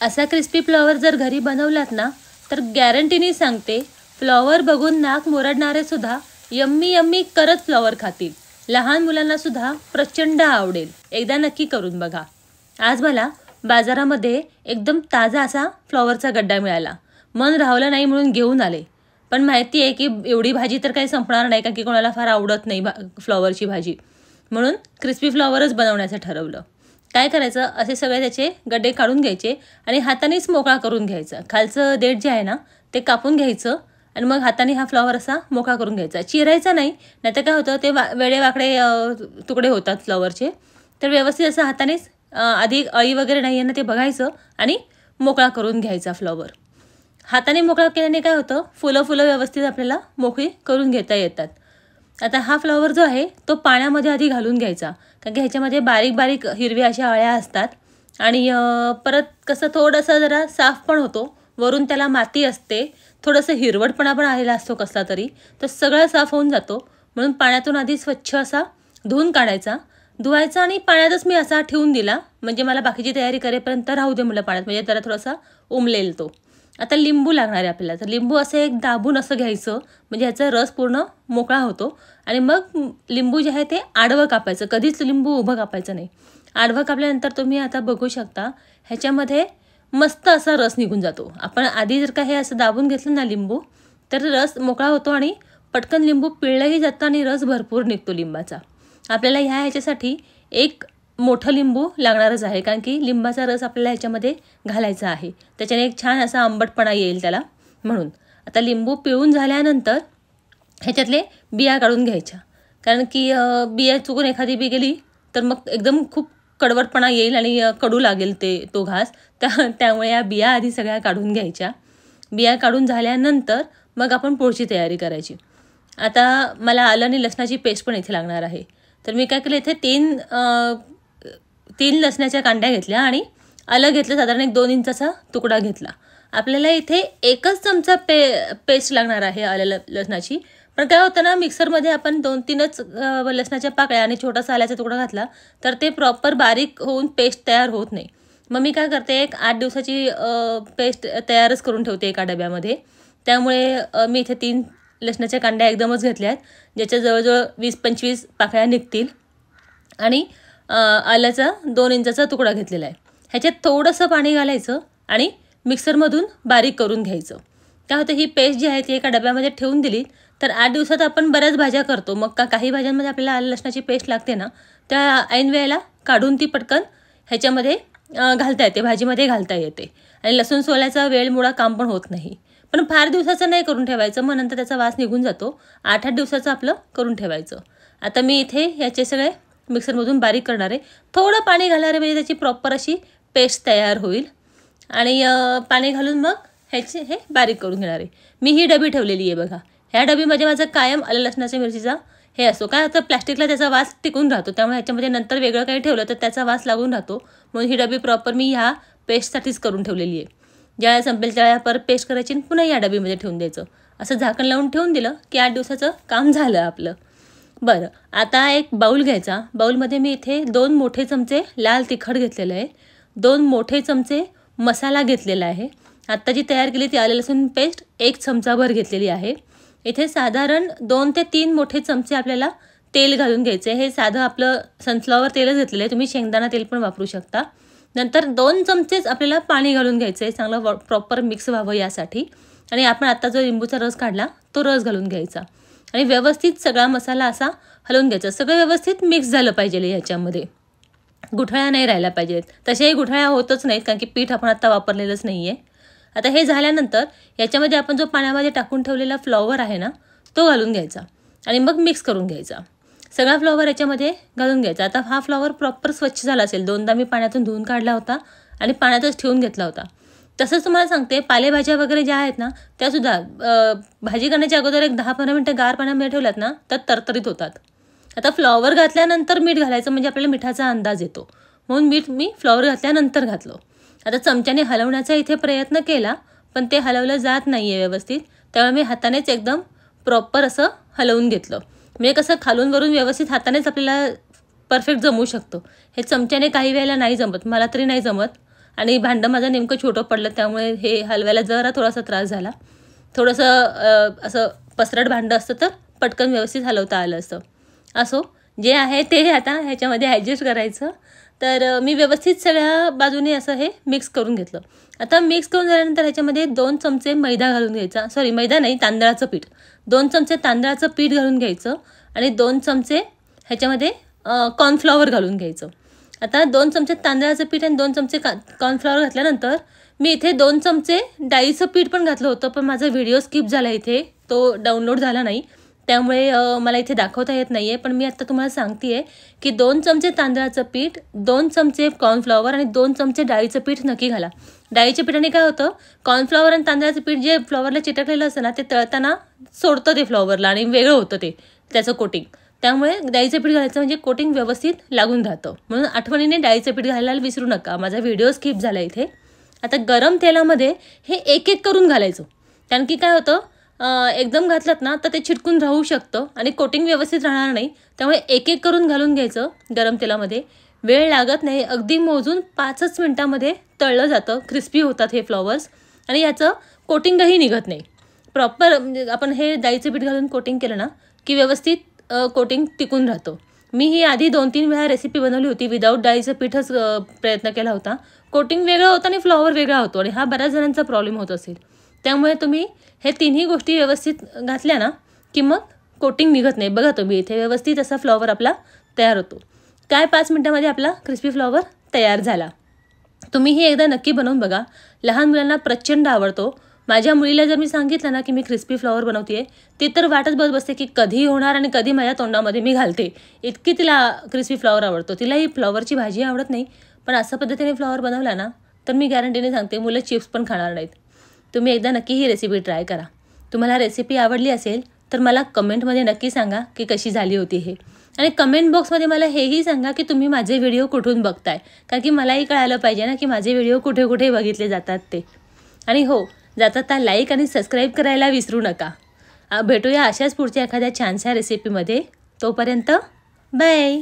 असा crispy flower जर घरी बनवलात ना तर गॅरंटीने सांगते फ्लॉवर बघून नाक मुरडणारे सुद्धा यम्मी यम्मी करत फ्लॉवर खातील. लहान मुलांना सुद्धा प्रचंड आवडेल. एकदा नक्की करून बघा. आज मला बाजारामध्ये एकदम ताजा असा फ्लॉवरचा गड्डा मिळाला. मन राहवलं नाही म्हणून घेऊन आले. पण माहिती आहे की एवढी भाजी तर काही संपणार नाही, कारण की कोणाला फार आवडत नाही फ्लॉवरची भाजी. म्हणून क्रिस्पी फ्लॉवरच बनवण्याचं ठरवलं. काय करायचं, असे सगळे त्याचे गड्डे काढून घ्यायचे आणि हातानेच मोकळा करून घ्यायचा. खालचं देठ जे आहे ना ते कापून घ्यायचं आणि मग हाताने हा फ्लॉवर असा मोकळा करून घ्यायचा. चिरायचा नाही, नाहीतर काय होतं ते वेडेवाकडे तुकडे होतात फ्लॉवरचे. तर व्यवस्थित असं हातानेच आधी अळी वगैरे नाही आहे ना ते बघायचं आणि मोकळा करून घ्यायचा फ्लॉवर. हाताने मोकळा केल्याने काय होतं, फुलं व्यवस्थित आपल्याला मोकळी करून घेता येतात. आता हा फ्लॉवर जो आहे तो पाण्यामध्ये आधी घालून घ्यायचा, कारण की ह्याच्यामध्ये बारीक बारीक हिरव्या अशा अळ्या असतात आणि परत कसं थोडंसं जरा साफ पण होतो. वरून त्याला माती असते, थोडंसं हिरवटपणा पण आलेला असतो कसला तरी, तर सगळं साफ होऊन जातो. म्हणून पाण्यातून आधी स्वच्छ असा धुवून काढायचा. धुवायचा आणि पाण्यातच मी असा ठेवून दिला, म्हणजे मला बाकीची तयारी करेपर्यंत राहू दे मुलं पाण्यात, म्हणजे त्याला थोडासा उमलेल तो. आता लिंबू लागणार आहे आपल्याला. तर लिंबू असं एक दाबून असं घ्यायचं, म्हणजे ह्याचा रस पूर्ण मोकळा होतो. आणि मग लिंबू जे आहे ते आडवं कापायचं. कधीच लिंबू उभं कापायचं नाही. आडवं कापल्यानंतर तुम्ही आता बघू शकता ह्याच्यामध्ये मस्त असा रस निघून जातो. आपण आधी जर का हे असं दाबून घेतलं ना लिंबू, तर रस मोकळा होतो आणि पटकन लिंबू पिळलंही जातं आणि रस भरपूर निघतो लिंबाचा. आपल्याला ह्याच्यासाठी एक मोठं लिंबू लागणारच आहे, कारण की लिंबाचा रस आपल्याला ह्याच्यामध्ये घालायचा आहे. त्याच्याने एक छान असा आंबटपणा येईल त्याला. म्हणून आता लिंबू पिळून झाल्यानंतर ह्याच्यातले बिया काढून घ्यायच्या, कारण की बिया चुकून एखादी बी गेली तर मग एकदम खूप कडवटपणा येईल आणि कडू लागेल तो घास. त्यामुळे या बिया आधी सगळ्या काढून घ्यायच्या. बिया काढून झाल्यानंतर मग आपण पुढची तयारी करायची. आता मला आलं आणि लसणाची पेस्ट पण इथे लागणार आहे. तर मी काय केलं, इथे तीन लसणाच्या कांड्या घेतल्या आणि आलं घेतलं, साधारण एक 2 इंचाचा तुकडा घेतला. आपल्याला इथे एकच चमचा पेस्ट लागणार आहे आलं लसणाची. पण काय होतं ना, मिक्सरमध्ये आपण 2-3च लसणाच्या पाकळ्या आणि छोटासा आल्याचा तुकडा घातला तर ते प्रॉपर बारीक होऊन पेस्ट तयार होत नाही. मग मी काय करते, एक 8 दिवसाची पेस्ट तयारच करून ठेवते एका डब्यामध्ये. त्यामुळे मी इथे 3 लसणाच्या कांड्या एकदमच घेतल्या आहेत, ज्याच्या जवळजवळ 20-25 पाकळ्या निघतील. आणि आल्याचा 2 इंचाचा तुकडा घेतलेला आहे. ह्याच्यात थोडंसं पाणी घालायचं आणि मिक्सरमधून बारीक करून घ्यायचं. काय होतं, ही पेस्ट जी आहे ती एका डब्यामध्ये ठेवून दिली तर 8 दिवसात आपण बऱ्याच भाज्या करतो. मग काही भाज्यांमध्ये आपल्याला आलं लसणाची पेस्ट लागते ना, त्या ऐन वेळेला काढून ती पटकन ह्याच्यामध्ये घालता येते, भाजीमध्ये घालता येते. आणि लसूण सोलायचा वेळ मुळा काम पण होत नाही. पण फार दिवसाचं नाही करून ठेवायचं, मग नंतर त्याचा वास निघून जातो. 8-8 दिवसाचं आपलं करून ठेवायचं. आता मी इथे ह्याचे सगळे मिक्सरमधून बारीक करणार आहे. थोडं पाणी घालणार आहे, म्हणजे त्याची प्रॉपर अशी पेस्ट तयार होईल. आणि पाणी घालून मग हे बारीक करून घेणार आहे. मी ही डबी ठेवलेली आहे बघा. ह्या डबीमध्ये माझं कायम आलं लसणाच्या मिरचीचा हे असतो. काय होतं, प्लॅस्टिकला त्याचा वास टिकून राहतो, त्यामुळे ह्याच्यामध्ये नंतर वेगळं काही ठेवलं तर त्याचा वास लागून राहतो. म्हणून ही डबी प्रॉपर मी ह्या पेस्टसाठीच करून ठेवलेली आहे. ज्यावेळेला संपेल त्यावेळेला परत पेस्ट करायची आणि पुन्हा या डबीमध्ये ठेवून द्यायचं. असं झाकण लावून ठेवून दिलं की 8 दिवसाचं काम झालं आपलं. बरं, आता एक बाऊल घ्यायचा. बाऊलमध्ये मी इथे 2 मोठे चमचे लाल तिखट घेतलेलं आहे, 2 मोठे चमचे मसाला घेतलेला आहे. आत्ता जी तयार केली ती आलं लसूण पेस्ट 1 चमचाभर घेतलेली आहे. इथे साधारण 2 ते 3 मोठे चमचे आपल्याला तेल घालून घ्यायचे. हे साधं आपलं सनफ्लॉवर तेलच घेतलेलं आहे, तुम्ही शेंगदाणा तेल पण वापरू शकता. नंतर 2 चमचेच आपल्याला पाणी घालून घ्यायचं आहे, चांगलं प्रॉपर मिक्स व्हावं यासाठी. आणि आपण आता जो लिंबूचा रस काढला तो रस घालून घ्यायचा आणि व्यवस्थित सगळा मसाला असा हलवून घ्यायचा. सगळं व्यवस्थित मिक्स झालं पाहिजे. ह्याच्यामध्ये गुठळ्या नाही राहिल्या पाहिजेत. तशाही गुठळ्या होतच नाहीत, कारण की पीठ आपण आता वापरलेलंच नाही आहे. आता हे झाल्यानंतर याच्यामध्ये आपण जो पाण्यामध्ये टाकून ठेवलेला फ्लॉवर आहे ना तो घालून घ्यायचा आणि मग मिक्स करून घ्यायचा. सगळा फ्लॉवर याच्यामध्ये घालून घ्यायचा. आता हा फ्लॉवर प्रॉपर स्वच्छ झाला असेल, 2दा मी पाण्यातून धुवून काढला होता आणि पाण्यातच ठेवून घेतला होता. तसंच तुम्हाला सांगते, पालेभाज्या वगैरे ज्या आहेत ना त्यासुद्धा भाजी करण्याच्या अगोदर एक 10-15 मिनटं गार पाण्यामध्ये ठेवल्यात ना तर तरतरीत होतात. आता फ्लॉवर घातल्यानंतर मीठ घालायचं, म्हणजे आपल्याला मिठाचा अंदाज येतो. म्हणून मीठ मी फ्लॉवर घातल्यानंतर घातलं. आता चमच्याने हलवण्याचा इथे प्रयत्न केला, पण ते हलवलं जात नाही आहे व्यवस्थित. त्यामुळे मी हातानेच एकदम प्रॉपर असं हलवून घेतलं. म्हणजे कसं खालून वरून व्यवस्थित हातानेच आपल्याला परफेक्ट जमू शकतो. हे चमच्याने काही वेळेला नाही जमत, मला तरी नाही जमत. आणि भांडं माझं नेमकं छोटं पडलं, त्यामुळे हे हलवायला जरा थोडासा त्रास झाला. थोडंसं असं पसरट भांडं असतं तर पटकन व्यवस्थित हलवता आलं असतं. असो, जे आहे ते आता ह्याच्यामध्ये ॲडजस्ट करायचं. तर मी व्यवस्थित सगळ्या बाजूने असं हे मिक्स करून घेतलं. आता मिक्स करून झाल्यानंतर ह्याच्यामध्ये 2 चमचे मैदा घालून घ्यायचा. सॉरी, मैदा नाही, तांदळाचं पीठ. 2 चमचे तांदळाचं पीठ घालून घ्यायचं आणि 2 चमचे ह्याच्यामध्ये कॉर्नफ्लॉवर घालून घ्यायचं. आता 2 चमचे तांदळाचं पीठ आणि 2 चमचे कॉर्नफ्लॉवर घातल्यानंतर मी इथे 2 चमचे डाळीचं पीठ पण घातलं होतं, पण माझा व्हिडिओ स्किप झाला इथे, तो डाउनलोड झाला नाही, त्यामुळे मला इथे दाखवता येत नाही आहे. पण मी आता तुम्हाला सांगते आहे की 2 चमचे तांदळाचं पीठ, 2 चमचे कॉर्नफ्लॉवर आणि 2 चमचे डाळीचं पीठ नक्की घाला. डाळीच्या पिठाने काय होतं, कॉर्नफ्लॉवर आणि तांदळाचं पीठ जे फ्लॉवरला चिटकलेलं असतं ना, ते तळताना सोडतं ते फ्लॉवरला आणि वेगळं होतं ते त्याचं कोटिंग. त्यामुळे डाळीचं पीठ घालायचं म्हणजे कोटिंग व्यवस्थित लागून राहतं. म्हणून आठवणीने डाळीचं पीठ घालायला विसरू नका. माझा व्हिडिओ स्किप झाला इथे. आता गरम तेलामध्ये हे एक एक करून घालायचं, कारण की काय होतं, एकदम घातलं ना तर ते चिटकून राहू शकतं आणि कोटिंग व्यवस्थित राहणार नाही. त्यामुळे एक एक करून घालून घ्यायचं गरम तेलामध्ये. वेळ लागत नाही, अगदी मोजून 5च मिनटामध्ये तळलं जातं. क्रिस्पी होतात हे फ्लॉवर्स आणि याचं कोटिंगही निघत नाही. प्रॉपर म्हणजे आपण हे डाळीचं पीठ घालून कोटिंग केलं ना की व्यवस्थित कोटिंग टिकून राहतं. मी ही आधी 2-3 वेळा रेसिपी बनवली होती, विदाऊट डाळीचं पीठच प्रयत्न केला होता. कोटिंग वेगळं होतं आणि फ्लॉवर वेगळा होतो आणि हा बऱ्याच जणांचा प्रॉब्लेम होत असेल. त्यामुळे तुम्ही हे तिन्ही गोष्टी व्यवस्थित घातल्या ना की मग कोटिंग निघत नाही. बघा तुम्ही इथे व्यवस्थित असा फ्लॉवर आपला तयार होतो. काय 5 मिनटामध्ये आपला क्रिस्पी फ्लॉवर तयार झाला. तुम्ही हे एकदा नक्की बनवून बघा. लहान मुलांना प्रचंड आवडतो. माझ्या मुलीला जर मी सांगितलं ना की मी क्रिस्पी फ्लॉवर बनवते, ती तर वाटच बघत बसते की कधी होणार आणि कधी माझ्या तोंडामध्ये मी घालते. इतकी तिला क्रिस्पी फ्लॉवर आवडतो. तिला ही फ्लॉवरची भाजी आवडत नाही, पण अशा पद्धतीने फ्लॉवर बनवला ना तर मी गॅरंटीने सांगते मुलं चिप्स पण खाणार नाहीत. तुम्ही एकदा नक्की ही रेसिपी ट्राय करा. तुम्हाला रेसिपी आवडली असेल तर मला कमेंटमध्ये नक्की सांगा की कशी झाली होती हे. आणि कमेंट बॉक्समध्ये मला हेही सांगा की तुम्ही माझे व्हिडिओ कुठून बघताय, कारण की मलाही कळायला पाहिजे ना की माझे व्हिडिओ कुठे कुठे बघितले जातात ते. आणि हो, जाता लाईक आणि सबस्क्राईब करायला विसरू नका. भेटूया अशाच पुढच्या एखाद्या छानशा रेसिपीमध्ये. तोपर्यंत बाय.